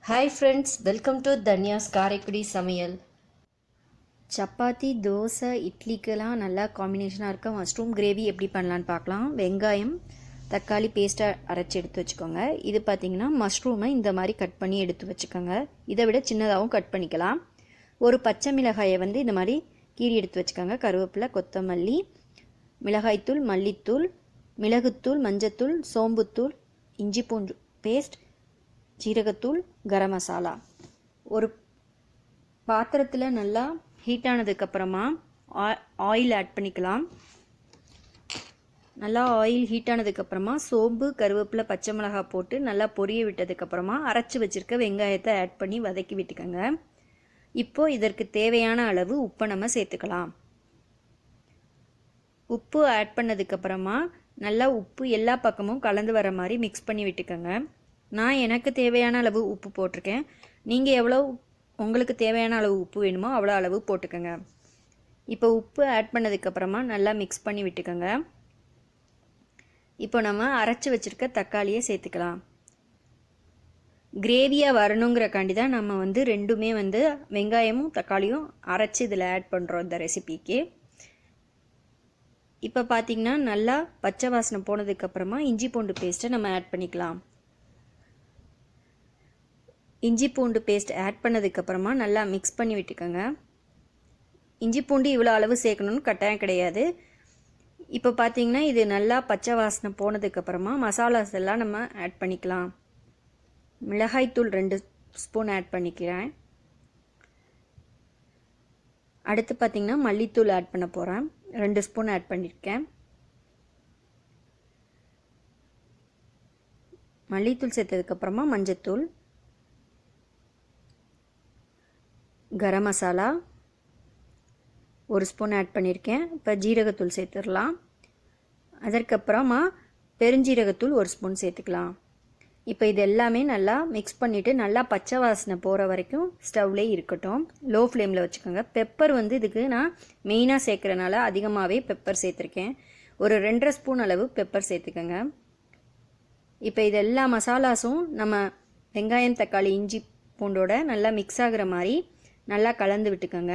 Hi friends, welcome to Danya skaraikudisamayal. Chapati dosa இட்லிக்கெல்லாம் நல்லா காம்பினேஷனாக இருக்க mushroom gravy எப்படி பண்ணலான்னு பார்க்கலாம். வெங்காயம் தக்காளி பேஸ்ட்டாக அரைச்சி எடுத்து வச்சுக்கோங்க. இது பார்த்திங்கன்னா மஷ்ரூமை இந்த மாதிரி கட் பண்ணி எடுத்து வச்சுக்கோங்க. இதை விட சின்னதாகவும் கட் பண்ணிக்கலாம். ஒரு பச்சை மிளகாயை இந்த மாதிரி கீறி எடுத்து வச்சுக்கோங்க. கருவேப்பிலை, கொத்தமல்லி, மிளகாய்த்தூள், மல்லித்தூள், மிளகுத்தூள், மஞ்சத்தூள், சோம்புத்தூள், இஞ்சி பூண்டு பேஸ்ட், ஜீரகத்தூள், கரம் மசாலா. ஒரு பாத்திரத்தில் நல்லா ஹீட் ஆனதுக்கப்புறமா ஆயில் ஆட் பண்ணிக்கலாம். நல்லா ஆயில் ஹீட் ஆனதுக்கப்புறமா சோம்பு, கருவேப்பிலை, பச்சை மிளகாய் போட்டு நல்லா பொரிய விட்டதுக்கப்புறமா அரைச்சி வச்சுருக்க வெங்காயத்தை ஆட் பண்ணி வதக்கி விட்டுக்கோங்க. இப்போது இதற்கு தேவையான அளவு உப்பை நம்ம சேர்த்துக்கலாம். உப்பு ஆட் பண்ணதுக்கப்புறமா நல்லா உப்பு எல்லா பக்கமும் கலந்து வர மாதிரி மிக்ஸ் பண்ணி விட்டுக்கோங்க. நான் எனக்கு தேவையான அளவு உப்பு போட்டிருக்கேன். நீங்கள் எவ்வளோ உங்களுக்கு தேவையான அளவு உப்பு வேணுமோ அவ்வளோ அளவு போட்டுக்கோங்க. இப்போ உப்பு ஆட் பண்ணதுக்கப்புறமா நல்லா மிக்ஸ் பண்ணி விட்டுக்கோங்க. இப்போ நம்ம அரைச்சி வச்சுருக்க தக்காளியை சேர்த்துக்கலாம். கிரேவியாக வரணுங்கிறக்காண்டி தான் நம்ம ரெண்டுமே வெங்காயமும் தக்காளியும் அரைச்சி இதில் ஆட் பண்ணுறோம் இந்த ரெசிபிக்கு. இப்போ பார்த்திங்கன்னா நல்லா பச்சை வாசனை போனதுக்கப்புறமா இஞ்சி பூண்டு பேஸ்ட்டை நம்ம ஆட் பண்ணிக்கலாம். இஞ்சி பூண்டு பேஸ்ட் ஆட் பண்ணதுக்கப்புறமா நல்லா மிக்ஸ் பண்ணி விட்டுக்கோங்க. இஞ்சி பூண்டு இவ்வளோ அளவு சேர்க்கணுன்னு கட்டாயம் கிடையாது. இப்போ பார்த்தீங்கன்னா இது நல்லா பச்சை வாசனை போனதுக்கப்புறமா மசாலாஸ் எல்லாம் நம்ம ஆட் பண்ணிக்கலாம். மிளகாய்த்தூள் 2 ஸ்பூன் ஆட் பண்ணிக்கிறேன். அடுத்து பார்த்திங்கன்னா மல்லித்தூள் ஆட் பண்ண போகிறேன். 2 ஸ்பூன் ஆட் பண்ணியிருக்கேன். மல்லித்தூள் சேர்த்ததுக்கப்புறமா மஞ்சத்தூள், கரம் மசாலா 1 ஸ்பூன் ஆட் பண்ணியிருக்கேன். இப்போ ஜீரகத்தூள் சேர்த்துடலாம். அதற்கப்புறமா பெருஞ்சீரகத்தூள் 1 ஸ்பூன் சேர்த்துக்கலாம். இப்போ இது எல்லாமே நல்லா மிக்ஸ் பண்ணிவிட்டு நல்லா பச்சை வாசனை போகிற வரைக்கும் ஸ்டவ்லேயே இருக்கட்டும். லோ ஃப்ளேமில் வச்சுக்கோங்க. பெப்பர் இதுக்கு நான் மெயினாக சேர்க்குறனால அதிகமாகவே பெப்பர் சேர்த்துருக்கேன். ஒரு 2.5 ஸ்பூன் அளவு பெப்பர் சேர்த்துக்கோங்க. இப்போ இது எல்லா மசாலாஸும் நம்ம வெங்காயம், தக்காளி, இஞ்சி பூண்டோட நல்லா மிக்ஸ் ஆகிற மாதிரி நல்லா கலந்து விட்டுக்கோங்க.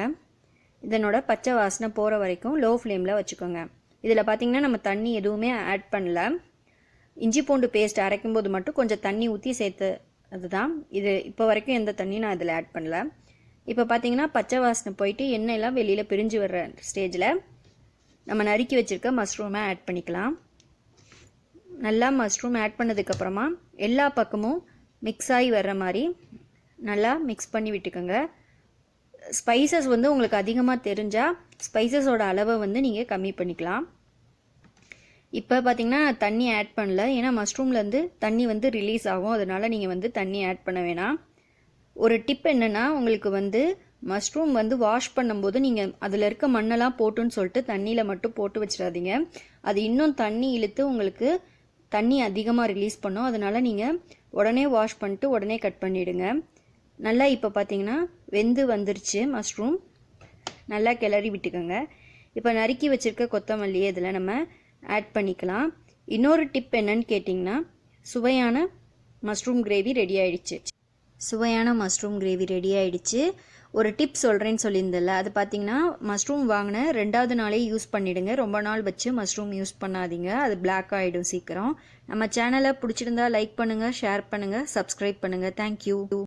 இதனோட பச்சை வாசனை போகிற வரைக்கும் லோ ஃப்ளேமில் வச்சுக்கோங்க. இதில் பார்த்திங்கன்னா நம்ம தண்ணி எதுவுமே ஆட் பண்ணல. இஞ்சி பூண்டு பேஸ்ட் அரைக்கும்போது மட்டும் கொஞ்சம் தண்ணி ஊற்றி சேர்த்து அதுதான் இது. இப்போ வரைக்கும் எந்த தண்ணியும் நான் இதில் ஆட் பண்ணல. இப்போ பார்த்திங்கன்னா பச்சை வாசனை போயிட்டு எண்ணெயெல்லாம் வெளியில் பிரிஞ்சு வர்ற ஸ்டேஜில் நம்ம நறுக்கி வச்சுருக்க மஷ்ரூமை ஆட் பண்ணிக்கலாம். நல்லா மஷ்ரூம் ஆட் பண்ணதுக்கப்புறமா எல்லா பக்கமும் மிக்ஸ் ஆகி வர்ற மாதிரி நல்லா மிக்ஸ் பண்ணி விட்டுக்கோங்க. ஸ்பைசஸ் உங்களுக்கு அதிகமாக தெரிஞ்சால் ஸ்பைசஸோட அளவை நீங்கள் கம்மி பண்ணிக்கலாம். இப்போ பார்த்திங்கன்னா தண்ணி ஆட் பண்ணல. ஏன்னா மஷ்ரூம்லேருந்து தண்ணி ரிலீஸ் ஆகும். அதனால் நீங்கள் தண்ணி ஆட் பண்ண வேணாம். ஒரு டிப் என்னென்னா உங்களுக்கு மஷ்ரூம் வாஷ் பண்ணும்போது நீங்கள் அதில் இருக்க மண்ணெல்லாம் போட்டுன்னு சொல்லிட்டு தண்ணியில் மட்டும் போட்டு வச்சிடாதீங்க. அது இன்னும் தண்ணி இழுத்து உங்களுக்கு தண்ணி அதிகமாக ரிலீஸ் பண்ணும். அதனால் நீங்கள் உடனே வாஷ் பண்ணிட்டு உடனே கட் பண்ணிவிடுங்க. நல்லா இப்போ பார்த்தீங்கன்னா வெந்து வந்துருச்சு மஷ்ரூம். நல்லா கிளறி விட்டுக்கோங்க. இப்போ நறுக்கி வச்சுருக்க கொத்தமல்லியை இதில் நம்ம ஆட் பண்ணிக்கலாம். இன்னொரு டிப் என்னன்னு கேட்டிங்கன்னா சுவையான மஷ்ரூம் கிரேவி ரெடி ஆகிடுச்சு. சுவையான மஷ்ரூம் கிரேவி ரெடி ஆகிடுச்சு. ஒரு டிப் சொல்கிறேன்னு சொல்லியிருந்தல, அது பார்த்திங்கன்னா மஷ்ரூம் வாங்கின 2வது நாளே யூஸ் பண்ணிவிடுங்க. ரொம்ப நாள் வச்சு மஷ்ரூம் யூஸ் பண்ணாதீங்க, அது பிளாக் ஆகிடும் சீக்கிரம். நம்ம சேனலை பிடிச்சிருந்தா லைக் பண்ணுங்கள், ஷேர் பண்ணுங்கள், சப்ஸ்கிரைப் பண்ணுங்கள். தேங்க்யூ.